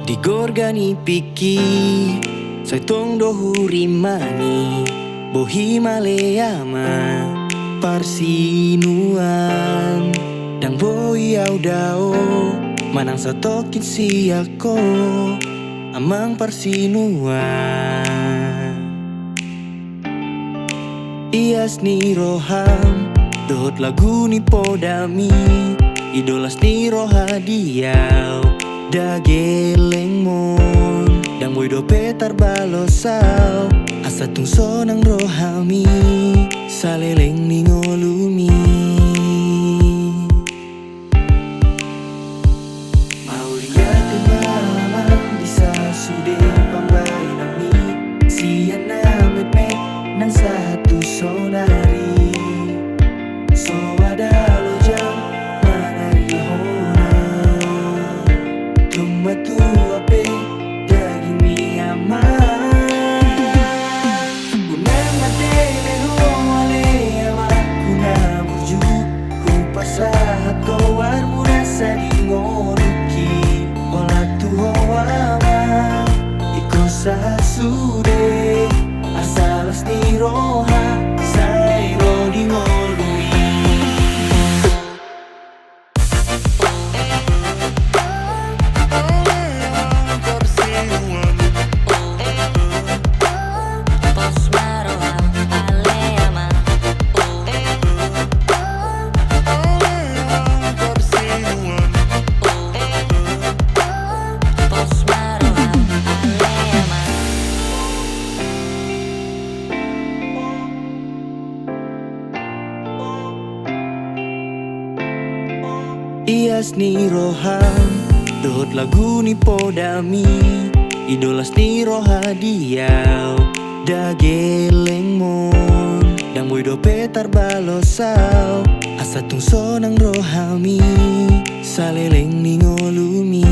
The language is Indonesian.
Di gorgani piki sai tong dohuri mani bohi maleama parsinuan dang boi au dao manang satokin siako amang parsinuan ias ni roham dot lagu ni podami idolas ni roha diau dageleng mon dang boy do petar balosau asa tung sonang rohami saleleng ni ngolumi mau lihat malam bisa sude pambai nami siana met nang satu sonari so ada lo jam manari hona tumatu ape daging mi aman unang matele ho ale ama kuna buju ku pasahat ko war murasa di ngoruki ola tu ho ama ikosa sude asalas ni roha sai ro di ngolumi ias ni roham dot lagu ni podami idolas ni roha diau dageleng mon dang boy do petar balosau asa tung sonang rohami saleleng ni ngolumi